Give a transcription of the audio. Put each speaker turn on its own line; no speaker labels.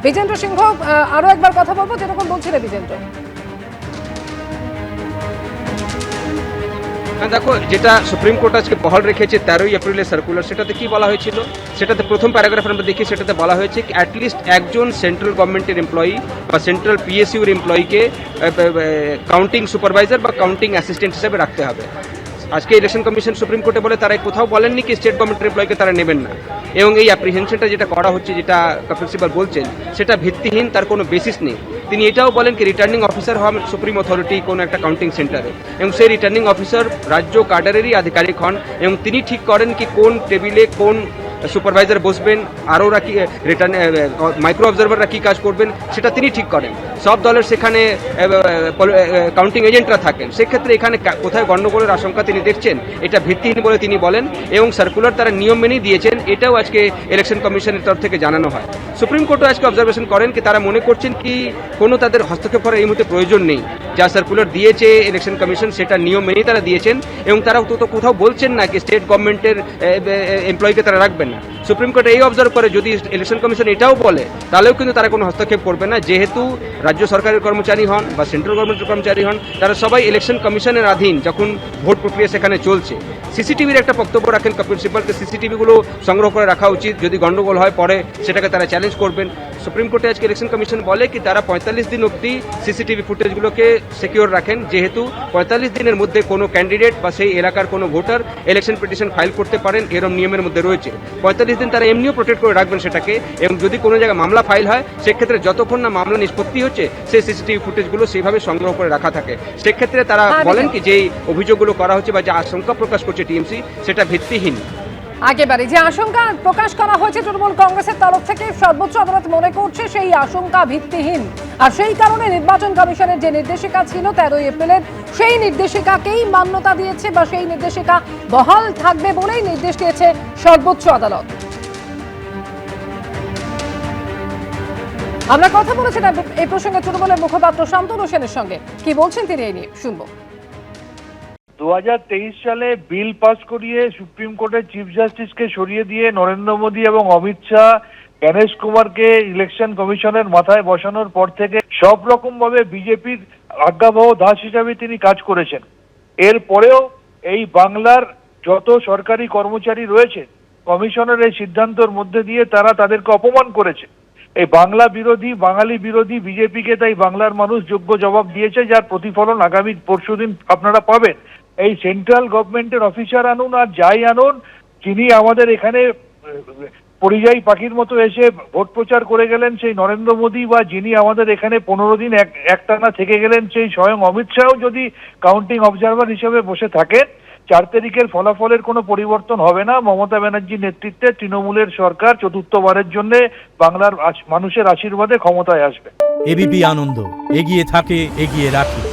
বিজেন্দ্র সিংহ, আরো একবার কথা বলবো, যেরকম বলছিলেন বিজেন্দ্র।
দেখো, যেটা সুপ্রিম কোর্ট আজকে বহাল রেখেছে 13ই এপ্রিলের সার্কুলার, সেটাতে কি বলা হয়েছিল? সেটাতে প্রথম প্যারাগ্রাফে আমরা দেখি, সেটাতে বলা হয়েছে অ্যাটলিস্ট একজন সেন্ট্রাল গভর্নমেন্টের এমপ্লয়ি বা সেন্ট্রাল পিএসইউর এমপ্লয়িকে কাউন্টিং সুপারভাইজার বা কাউন্টিং অ্যাসিস্ট্যান্ট হিসেবে রাখতে হবে। আজকে ইলেকশন কমিশন সুপ্রিম কোর্টে বলে তারা কোথাও বলেননি কি স্টেট গভর্নমেন্টের এমপ্লয়িকে তারা নেবেন না। এবং এই অ্যাপ্রিহেনশনটা যেটা করা হচ্ছে, যেটা কপিল সিবাল বলছেন, সেটা ভিত্তিহীন, তার কোনো বেসিস নেই। তিনি এটাও বলেন কি রিটার্নিং অফিসার হন সুপ্রিম অথরিটি কোনো একটা কাউন্টিং সেন্টারে, এবং সেই রিটার্নিং অফিসার রাজ্য কাডারেরই আধিকারিক হন, এবং তিনি ঠিক করেন কি কোন টেবিলে কোন সুপারভাইজার বসবেন, আরোরা কি রিটার্ন মাইক্রো অবজারভাররা কী কাজ করবেন, সেটা তিনি ঠিক করেন। সব দলের সেখানে কাউন্টিং এজেন্টরা থাকেন। সেক্ষেত্রে এখানে কোথায় গণ্ডগোলের আশঙ্কা তিনি দেখছেন, এটা ভিত্তিহীন বলে তিনি বলেন, এবং সার্কুলার তারা নিয়ম মেনেই দিয়েছেন, এটাও আজকে ইলেকশন কমিশনের তরফ থেকে জানানো হয়। সুপ্রিম কোর্টও আজকে অবজারভেশন করেন কি তারা মনে করছেন কি কোনো তাদের হস্তক্ষেপ করার এই মুহূর্তে প্রয়োজন নেই। যা সার্কুলার দিয়েছে ইলেকশন কমিশন, সেটা নিয়ম মেনেই তারা দিয়েছেন, এবং তারা তো কোথাও বলছেন না কি স্টেট গভর্নমেন্টের এমপ্লয়িকে তারা রাখবেন না। সুপ্রিম কোর্ট এই অবজার্ভ করে যদি ইলেকশন কমিশন এটাও বলে, তাহলেও কিন্তু তারা কোনো হস্তক্ষেপ করবে না, যেহেতু রাজ্য সরকারের কর্মচারী হন বা সেন্ট্রাল গভর্নমেন্টের কর্মচারী হন, তারা সবাই ইলেকশন কমিশনের অধীন যখন ভোট প্রক্রিয়া সেখানে চলছে। সিসিটিভির একটা বক্তব্য রাখেন কপিল সিব্বলকে, সিসিটিভিগুলো সংগ্রহ করে রাখা উচিত, যদি গন্ডগোল হয় পরে সেটাকে তারা চ্যালেঞ্জ করবেন। সুপ্রিম কোর্টে আজকে ইলেকশন কমিশন বলে কি তারা 45 দিন অবধি সিসিটিভি ফুটেজগুলোকে সিকিউর রাখেন, যেহেতু 45 দিনের মধ্যে কোনো ক্যান্ডিডেট বা সেই এলাকার কোনো ভোটার ইলেকশন পিটিশন ফাইল করতে পারেন, এরকম নিয়মের মধ্যে রয়েছে। 45 দিন তারা এমনিও প্রোটেক্ট করে রাখবেন সেটাকে, এবং যদি কোনো জায়গায় মামলা ফাইল হয়, সেক্ষেত্রে যতক্ষণ না মামলা নিষ্পত্তি হচ্ছে, সেই সিসিটিভি ফুটেজগুলো সেইভাবে সংগ্রহ করে রাখা থাকে। সেক্ষেত্রে তারা বলেন কি যে অভিযোগগুলো করা হচ্ছে বা যে আশঙ্কা প্রকাশ করছে টিএমসি, সেটা ভিত্তিহীন।
একেবারে যে আশঙ্কা প্রকাশ করা হয়েছে তৃণমূল কংগ্রেসের তরফ থেকে, সর্বোচ্চ আদালত মনে করছে সেই আশঙ্কা ভিত্তিহীন, আর সেই কারণে নির্বাচন কমিশনের যে নির্দেশিকা ছিল 13ই এপ্রিলের, সেই নির্দেশিকাকেই মান্যতা দিয়েছে বা সেই নির্দেশিকা বহাল থাকবে বলেই নির্দেশ দিয়েছে সর্বোচ্চ আদালত। আমরা কথা বলেছিলাম এই প্রসঙ্গে তৃণমূলের মুখপাত্র শান্তনু সেনের সঙ্গে, কি বলছেন তিনি এই নিয়ে শুনবো।
2023 সালে বিল পাস করিয়ে সুপ্রিম কোর্টের চিফ জাস্টিসকে সরিয়ে দিয়ে নরেন্দ্র মোদী এবং অমিত শাহ গণেশ কুমারকে ইলেকশন কমিশনের মাথায় বসানোর পর থেকে সব রকম ভাবে বিজেপির আজ্ঞাবহ দাস হিসাবে তিনি কাজ করেছেন। এরপরেও এই বাংলার যত সরকারি কর্মচারী রয়েছে, কমিশনের এই সিদ্ধান্তের মধ্যে দিয়ে তারা তাদেরকে অপমান করেছে। এই বাংলা বিরোধী, বাঙালি বিরোধী বিজেপিকে তাই বাংলার মানুষ যোগ্য জবাব দিয়েছে, যার প্রতিফলন আগামী পরশুদিন আপনারা পাবেন। এই সেন্ট্রাল গভর্নমেন্টের অফিসার আনুন আর যাই আনুন, যিনি আমাদের এখানে পরিযায়ী পাখির মতো এসে ভোট প্রচার করে গেলেন সেই নরেন্দ্র মোদী, বা যিনি আমাদের এখানে 15 দিন একটানা থেকে গেলেন সেই স্বয়ং অমিত শাহ, যদি কাউন্টিং অবজারভার হিসেবে বসে থাকেন, 4 তারিখের ফলাফলের কোনো পরিবর্তন হবে না। মমতা ব্যানার্জির নেতৃত্বে তৃণমূলের সরকার চতুর্থবারের জন্য বাংলার মানুষের আশীর্বাদে ক্ষমতায় আসবে।
এবিপি আনন্দ, এগিয়ে থাকে, এগিয়ে রাখে।